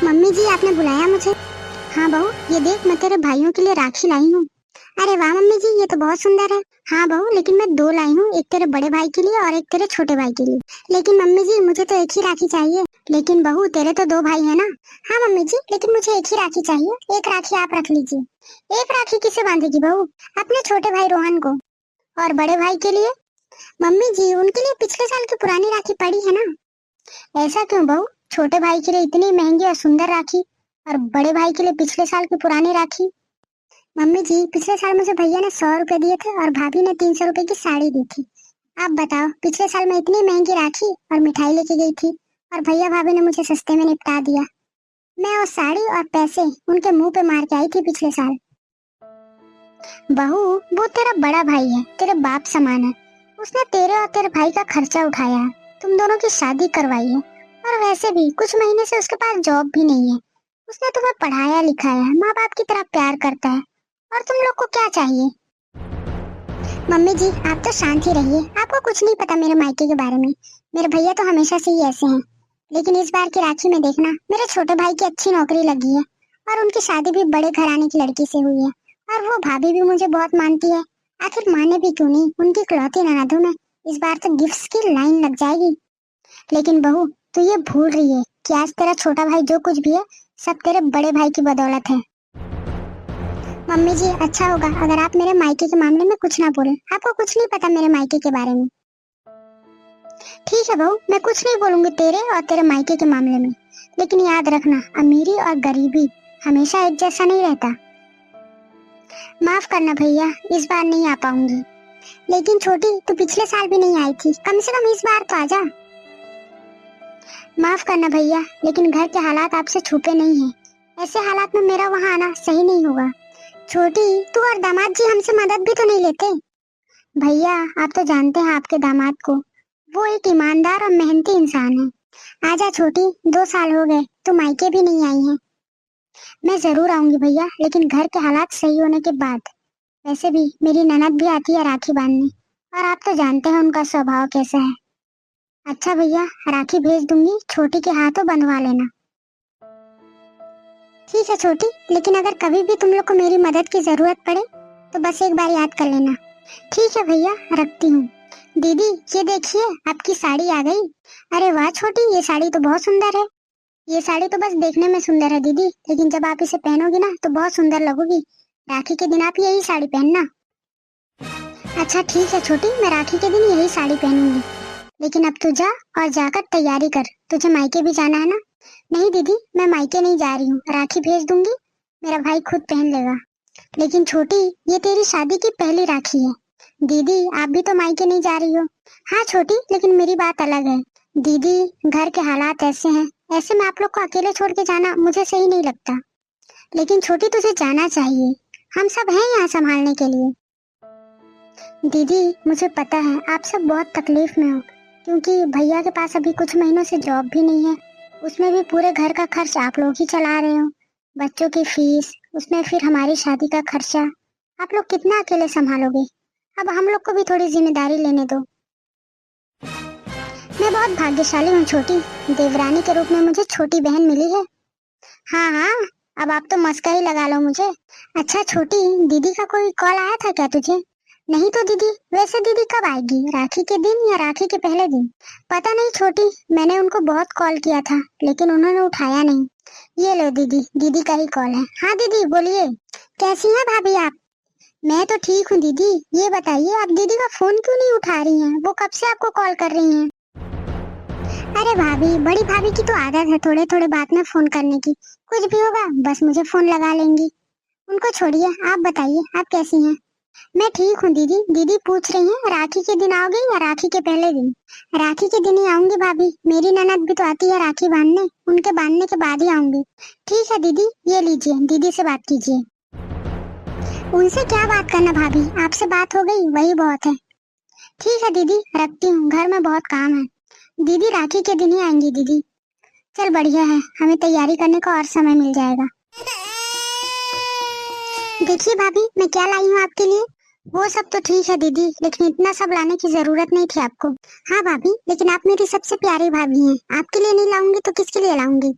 Mummy जी, आपने बुलाया मुझे? हाँ बहू, ये देख मैं तेरे भाइयों के लिए राखी लाई हूँ। अरे वाह मम्मी जी, ये तो बहुत सुंदर है। हाँ बहू, लेकिन मैं दो लाई हूँ, एक तेरे बड़े भाई के लिए और एक तेरे छोटे भाई के लिए। लेकिन मम्मी जी, मुझे तो एक ही राखी चाहिए। लेकिन बहू, तेरे तो दो भाई है ना। हाँ मम्मी जी, लेकिन मुझे एक ही राखी चाहिए। एक राखी आप रख लीजिए। एक राखी किसे बांधेगी बहू? अपने छोटे भाई रोहन को। और बड़े भाई के लिए? मम्मी जी, उनके लिए पिछले साल की पुरानी राखी पड़ी है ना। ऐसा क्यों बहू? छोटे भाई के लिए इतनी महंगी और सुंदर राखी, और बड़े भाई के लिए पिछले साल की पुरानी राखी। मम्मी जी, पिछले साल मुझे भैया ने 100 रुपए दिए थे और भाभी ने 300 रुपए की साड़ी दी थी। आप बताओ, पिछले साल मैं इतनी महंगी राखी और मिठाई लेके गई थी, और भैया भाभी ने मुझे सस्ते में निपटा दिया। मैं वो साड़ी और पैसे उनके मुंह पे मार के आई थी पिछले साल। बहू, वो तेरा बड़ा भाई है, तेरे बाप समान है। उसने तेरे और तेरे भाई का खर्चा उठाया है, तुम दोनों की शादी करवाई है, और वैसे भी कुछ महीने से उसके पास जॉब भी नहीं है। उसने तुम्हें पढ़ाया लिखाया है, माँ बाप की तरह प्यार करता है, और तुम लोग को क्या चाहिए? मम्मी जी, आप तो शांत ही रहिए। आपको कुछ नहीं पता मेरे मायके के बारे में। मेरे भैया तो हमेशा से ही ऐसे हैं। लेकिन इस बार की राखी में देखना, मेरे छोटे भाई की अच्छी नौकरी लगी है, और उनकी शादी भी बड़े घराने की लड़की से हुई है, और वो भाभी भी मुझे बहुत मानती है। आखिर माने भी क्यों नहीं, उनकी इकलौती ननद हूं मैं। इस बार तो गिफ्ट्स की लाइन लग जाएगी। लेकिन बहू, तू ये भूल रही है कि आज तेरा छोटा भाई जो कुछ भी है, सब तेरे बड़े भाई की बदौलत है। मम्मी जी, अच्छा होगा अगर आप मेरे मायके के मामले में कुछ ना बोलें। आपको कुछ नहीं पता मेरे मायके के बारे में। ठीक है बहू, मैं कुछ नहीं बोलूंगी तेरे और तेरे मायके के मामले में। लेकिन याद रखना, अमीरी और गरीबी हमेशा एक जैसा नहीं रहता। माफ करना भैया, इस बार नहीं आ पाऊंगी। लेकिन छोटी, तू पिछले साल भी नहीं आई थी, कम से कम इस बार तो आजा। माफ करना भैया, लेकिन घर के हालात आपसे छुपे नहीं हैं। ऐसे हालात में मेरा वहाँ आना सही नहीं होगा। छोटी, तू और दामाद जी हमसे मदद भी तो नहीं लेते। भैया, आप तो जानते हैं आपके दामाद को। वो एक ईमानदार और मेहनती इंसान है। आजा छोटी, 2 साल हो गए, तू मायके भी नहीं आई है। मैं जरूर आऊंगी भैया, लेकिन घर के हालात सही होने के बाद। वैसे भी मेरी ननद भी आती है राखी बांधने, और आप तो जानते हैं उनका स्वभाव कैसा है। अच्छा भैया, राखी भेज दूंगी, छोटी के हाथों बंधवा लेना। ठीक है छोटी, लेकिन अगर कभी भी तुम लोग को मेरी मदद की जरूरत पड़े तो बस एक बार याद कर लेना। ठीक है भैया, रखती हूँ। दीदी, ये देखिए, आपकी साड़ी आ गई। अरे वाह छोटी, ये साड़ी तो बहुत सुंदर है। ये साड़ी तो बस देखने में सुंदर है दीदी, लेकिन जब आप इसे पहनोगी ना तो बहुत सुंदर लगोगी। राखी के दिन आप यही साड़ी पहनना। अच्छा ठीक है छोटी, मैं राखी के दिन यही साड़ी पहनूंगी। लेकिन अब तू जा और जाकर तैयारी कर, तुझे मायके भी जाना है ना। नहीं दीदी, मैं मायके नहीं जा रही हूँ, राखी भेज दूंगी, मेरा भाई खुद पहन लेगा। लेकिन छोटी, ये तेरी शादी की पहली राखी है। दीदी, आप भी तो मायके नहीं जा रही हो। हाँ छोटी, लेकिन मेरी बात अलग है। दीदी, घर के हालात ऐसे हैं, ऐसे में आप लोग को अकेले छोड़ के जाना मुझे सही नहीं लगता। लेकिन छोटी, तुझे जाना चाहिए, हम सब हैं यहाँ संभालने के लिए। दीदी, मुझे पता है आप सब बहुत तकलीफ में हो, क्योंकि भैया के पास अभी कुछ महीनों से जॉब भी नहीं है। उसमें भी पूरे घर का खर्च आप लोग ही चला रहे हो। बच्चों की फीस, उसमें फिर हमारी शादी का खर्चा, आप लोग कितना अकेले संभालोगे? अब हम लोग को भी थोड़ी जिम्मेदारी लेने दो। मैं बहुत भाग्यशाली हूँ छोटी, देवरानी के रूप में मुझे छोटी बहन मिली है। हाँ हाँ, अब आप तो मस्का ही लगा लो मुझे। अच्छा छोटी, दीदी का कोई कॉल आया था क्या तुझे? नहीं तो दीदी, वैसे दीदी कब आएगी, राखी के दिन या राखी के पहले दिन? पता नहीं छोटी, मैंने उनको बहुत कॉल किया था, लेकिन उन्होंने उठाया नहीं। ये लो दीदी, दीदी का ही कॉल है। हाँ दीदी बोलिए। कैसी हैं भाभी आप? मैं तो ठीक हूँ दीदी। ये बताइए, आप दीदी का फोन क्यों नहीं उठा रही हैं? वो कब से आपको कॉल कर रही हैं? अरे भाभी, बड़ी भाभी की तो आदत है थोड़े थोड़े बात में फोन करने की। कुछ भी होगा बस मुझे फोन लगा लेंगी। उनको छोड़िए, आप बताइए, आप कैसी हैं? मैं ठीक हूँ दीदी। दीदी पूछ रही हैं राखी के दिन आओगे या राखी के पहले दिन? राखी के दिन ही आऊंगी भाभी, मेरी ननद भी तो आती है राखी बांधने, उनके बांधने के बाद ही आऊंगी। ठीक है दीदी, ये लीजिए, दीदी से बात कीजिए। उनसे क्या बात करना भाभी, आपसे बात हो गई वही बहुत है। ठीक है दीदी, रखती हूँ, घर में बहुत काम है। दीदी राखी के दिन ही आएंगी दीदी। चल बढ़िया है, हमें तैयारी करने का और समय मिल जाएगा। देखिए भाभी, मैं क्या लाई हूँ आपके लिए। वो सब तो ठीक है दीदी, लेकिन इतना सब लाने की जरूरत नहीं थी आपको। हाँ भाभी, लेकिन आप मेरी सबसे प्यारी भाभी हैं, आपके लिए नहीं लाऊंगी तो किसके लिए लाऊंगी?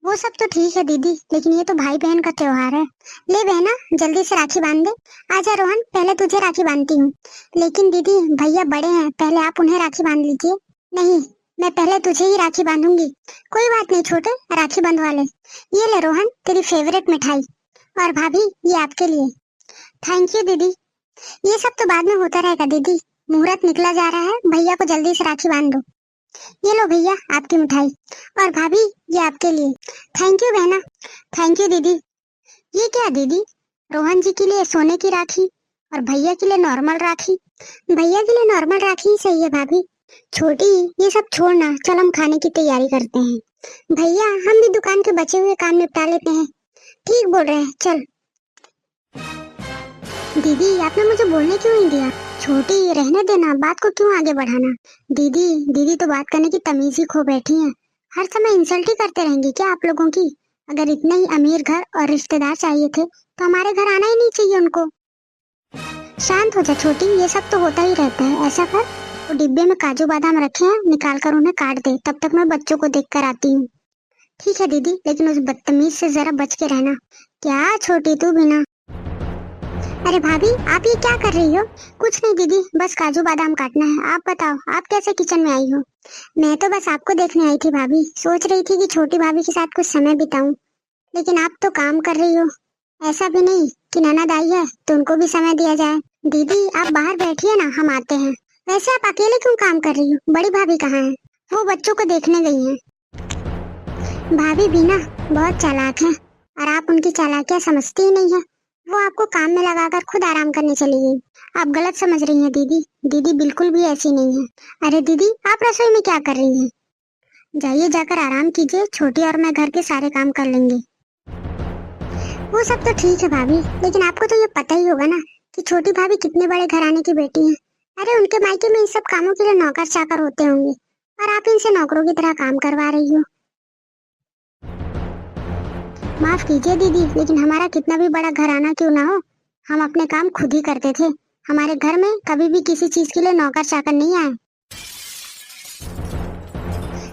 वो सब तो ठीक है दीदी, लेकिन ये तो भाई बहन का त्योहार है। ले बहना, जल्दी से राखी बांध दे। आजा रोहन, पहले तुझे राखी बांधती हूँ। लेकिन दीदी, भैया बड़े हैं, पहले आप उन्हें राखी बांध लीजिए। नहीं, मैं पहले तुझे ही राखी बांधूंगी। कोई बात नहीं छोटे, राखी बंधवा ले। ये ले रोहन, तेरी फेवरेट मिठाई। और भाभी, ये आपके लिए। थैंक यू दीदी। ये सब तो बाद में होता रहेगा दीदी, मुहूर्त निकला जा रहा है, भैया को जल्दी से राखी बांध दो। ये लो भैया आपकी मिठाई। और भाभी, ये आपके लिए। थैंक यू बहना। थैंक यू दीदी। ये क्या दीदी, रोहन जी के लिए सोने की राखी और भैया के लिए नॉर्मल राखी। भैया के लिए नॉर्मल राखी ही सही है भाभी। छोटी, ये सब छोड़ना, चल हम खाने की तैयारी करते हैं। भैया, हम भी दुकान के बचे हुए काम निपटा लेते हैं। ठीक बोल रहे हैं, चल। दीदी, आपने मुझे बोलने क्यों नहीं दिया? छोटी, रहने देना, बात को क्यों आगे बढ़ाना? दीदी, दीदी तो बात करने की तमीज ही खो बैठी हैं। हर समय इंसल्ट ही करते रहेंगे क्या आप लोगों की? अगर इतने ही अमीर घर और रिश्तेदार चाहिए थे तो हमारे घर आना ही नहीं चाहिए उनको। शांत हो जा छोटी, ये सब तो होता ही रहता है। ऐसा कर, वो डिब्बे में काजू बादाम रखे हैं, निकाल कर उन्हें काट दे, तब तक मैं बच्चों को देख कर आती हूँ। ठीक है दीदी, लेकिन उस बदतमीज से जरा बच के रहना। क्या छोटी, तू भी ना। अरे भाभी, आप ये क्या कर रही हो? कुछ नहीं दीदी, बस काजू बादाम काटना है। आप बताओ, आप कैसे किचन में आई हो? मैं तो बस आपको देखने आई थी भाभी, सोच रही थी कि छोटी भाभी के साथ कुछ समय बिताऊं। लेकिन आप तो काम कर रही हो। ऐसा भी नहीं कि ननद आई है तो उनको भी समय दिया जाए। दीदी, आप बाहर बैठिए ना, हम आते हैं। वैसे आप अकेले क्यों काम कर रही हो? बड़ी भाभी कहाँ है? वो बच्चों को देखने गई हैं। भाभी भी ना बहुत चालाक है, और आप उनकी चालाकियां समझती ही नहीं है। वो आपको काम में लगाकर खुद आराम करने चली गई। आप गलत समझ रही हैं दीदी, दीदी बिल्कुल भी ऐसी नहीं है। अरे दीदी, आप रसोई में क्या कर रही हैं? जाइए, जाकर आराम कीजिए, छोटी और मैं घर के सारे काम कर लेंगे। वो सब तो ठीक है भाभी, लेकिन आपको तो ये पता ही होगा ना कि छोटी भाभी कितने बड़े घराने की बेटी है। अरे उनके मायके में इन सब कामों के लिए नौकर चाकर होते होंगे, और आप इनसे नौकरों की तरह काम करवा रही हो। माफ कीजिए दीदी, लेकिन हमारा कितना भी बड़ा घराना क्यों ना हो, हम अपने काम खुद ही करते थे। हमारे घर में कभी भी किसी चीज के लिए नौकर चाकर नहीं आए।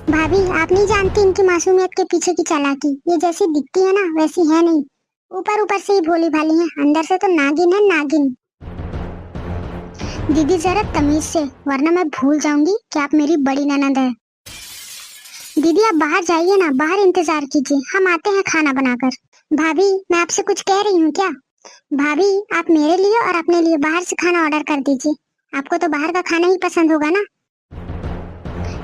भाभी, आप नहीं जानती इनकी मासूमियत के पीछे की चालाकी। ये जैसी दिखती है ना, वैसी है नहीं। ऊपर ऊपर से ही भोली भाली है, अंदर से तो नागिन है, नागिन। दीदी जरा तमीज से, वरना मैं भूल जाऊंगी कि आप मेरी बड़ी ननद है। दीदी, आप बाहर जाइए ना, बाहर इंतजार कीजिए, हम आते हैं खाना बनाकर। भाभी, मैं आपसे कुछ कह रही हूँ क्या? भाभी, आप मेरे लिए और अपने लिए बाहर से खाना ऑर्डर कर दीजिए। आपको तो बाहर का खाना ही पसंद होगा ना?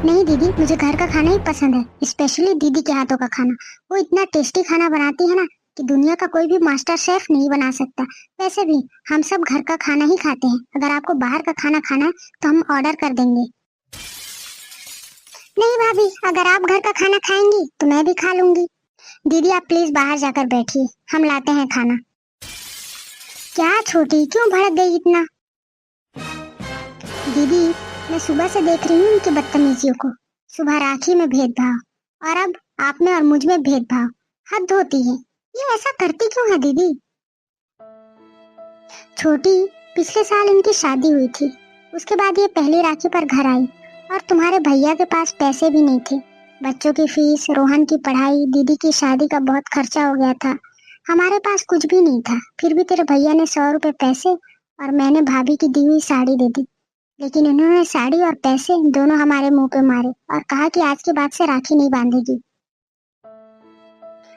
नहीं दीदी, मुझे घर का खाना ही पसंद है, स्पेशली दीदी के हाथों का खाना। वो इतना टेस्टी खाना बनाती है ना कि दुनिया का कोई भी मास्टर शेफ नहीं बना सकता। वैसे भी हम सब घर का खाना ही खाते हैं। अगर आपको बाहर का खाना खाना है तो हम ऑर्डर कर देंगे। नहीं भाभी, अगर आप घर का खाना खाएंगी तो मैं भी खा लूंगी। दीदी, आप प्लीज बाहर जाकर बैठिए, हम लाते हैं खाना। क्या छोटी, क्यों भड़क गई इतना? दीदी, मैं सुबह से देख रही हूँ इनकी बदतमीजियों को। सुबह राखी में भेदभाव, और अब आप में और मुझ में भेदभाव। हद होती है। ये ऐसा करती क्यों है दीदी? छोटी, पिछले साल इनकी शादी हुई थी, उसके बाद ये पहली राखी पर घर आई, और तुम्हारे भैया के पास पैसे भी नहीं थे। बच्चों की फीस, रोहन की पढ़ाई, दीदी की शादी का बहुत खर्चा हो गया था। हमारे पास कुछ भी नहीं था, फिर भी तेरे भैया ने 100 रुपए पैसे और मैंने भाभी की दी हुई साड़ी दे दी। लेकिन इन्होंने साड़ी और पैसे दोनों हमारे मुंह पे मारे और कहा कि आज के बाद से राखी नहीं बांधेगी।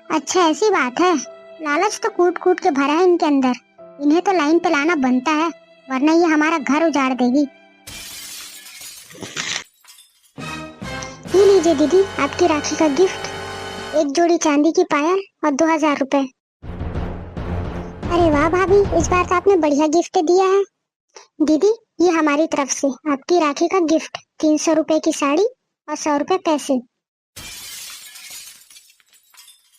अच्छा, ऐसी बात है। लालच तो कूट कूट के भरा है इनके अंदर। इन्हें तो लाइन पे लाना बनता है, वरना ये हमारा घर उजाड़ देगी। ये लीजिए दीदी, आपकी राखी का गिफ्ट, एक जोड़ी चांदी की पायल और 2000 रुपए। अरे वाह भाभी, इस बार तो आपने बढ़िया गिफ्ट दिया है। दीदी, ये हमारी तरफ से आपकी राखी का गिफ्ट, 300 रुपए की साड़ी और 100 रुपए पैसे।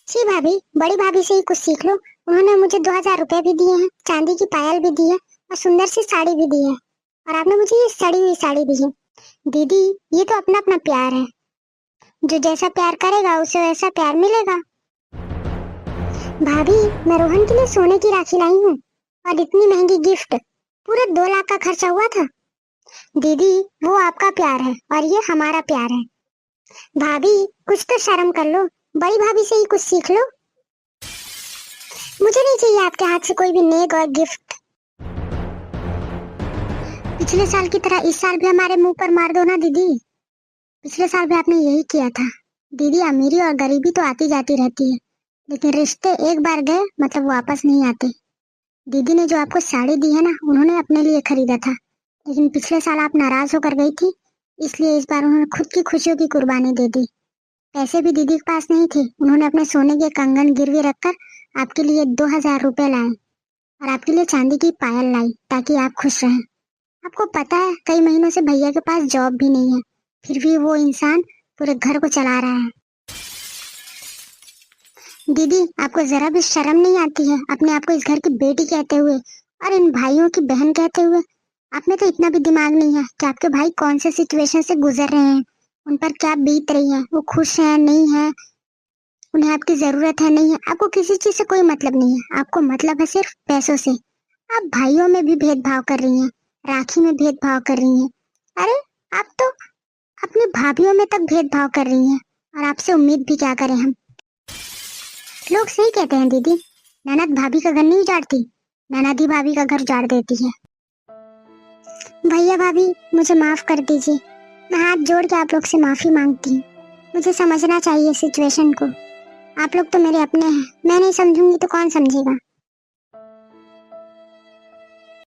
जी भाभी, बड़ी भाभी से ही कुछ सीख लो। उन्होंने मुझे 2000 रुपए भी दिए हैं, चांदी की पायल भी दी है और सुंदर सी साड़ी भी दी है, और आपने मुझे ये सड़ी हुई साड़ी दी है। दीदी, ये तो अपना अपना प्यार है, जो जैसा प्यार करेगा उसे वैसा प्यार मिलेगा। भाभी, मैं रोहन के लिए सोने की राखी लाई हूँ, और इतनी महंगी गिफ्ट, पूरे 2 लाख का खर्चा हुआ था। दीदी, वो आपका प्यार है और ये हमारा प्यार है। भाभी, कुछ तो शर्म कर लो, बड़ी भाभी से ही कुछ सीख लो। मुझे नहीं चाहिए आपके हाथ से कोई भी नेक और गिफ्ट। पिछले साल की तरह इस साल भी हमारे मुंह पर मार दो ना दीदी। पिछले साल भी आपने यही किया था। दीदी, अमीरी और गरीबी तो आती जाती रहती है, लेकिन रिश्ते एक बार गए मतलब वापस नहीं आते। दीदी ने जो आपको साड़ी दी है ना, उन्होंने अपने लिए खरीदा था, लेकिन पिछले साल आप नाराज होकर गई थी, इसलिए इस बार उन्होंने खुद की खुशियों की कुर्बानी दे दी। पैसे भी दीदी के पास नहीं थे, उन्होंने अपने सोने के कंगन गिरवी रखकर आपके लिए 2000 रुपए लाए और आपके लिए चांदी की पायल लाई, ताकि आप खुश रहें। आपको पता है कई महीनों से भैया के पास जॉब भी नहीं है, फिर भी वो इंसान पूरे घर को चला रहा है। दीदी, आपको जरा भी शर्म नहीं आती है अपने आप को इस घर की बेटी कहते हुए और इन भाइयों की बहन कहते हुए? आप में तो इतना भी दिमाग नहीं है कि आपके भाई कौन से सिचुएशन से गुजर रहे हैं, उन पर क्या बीत रही है, वो खुश है नहीं है, उन्हें आपकी जरूरत है नहीं है। आपको किसी चीज से कोई मतलब नहीं है, आपको मतलब है सिर्फ पैसों से। आप भाइयों में भी भेदभाव कर रही हैं, राखी में भेदभाव कर रही हैं। अरे, आप तो अपनी भाभीयों में तक भेदभाव कर रही हैं, और आपसे उम्मीद भी क्या करें हम। लोग सही कहते हैं दीदी, ननद भाभी का घर नहीं उजाड़ती, ननद ही भाभी का घर उजाड़ देती है। भैया भाभी, मुझे माफ कर दीजिए। मैं हाथ जोड़ के आप लोग से माफी मांगती हूँ। मुझे समझना चाहिए सिचुएशन को। आप लोग तो मेरे अपने हैं, मैं नहीं समझूंगी तो कौन समझेगा।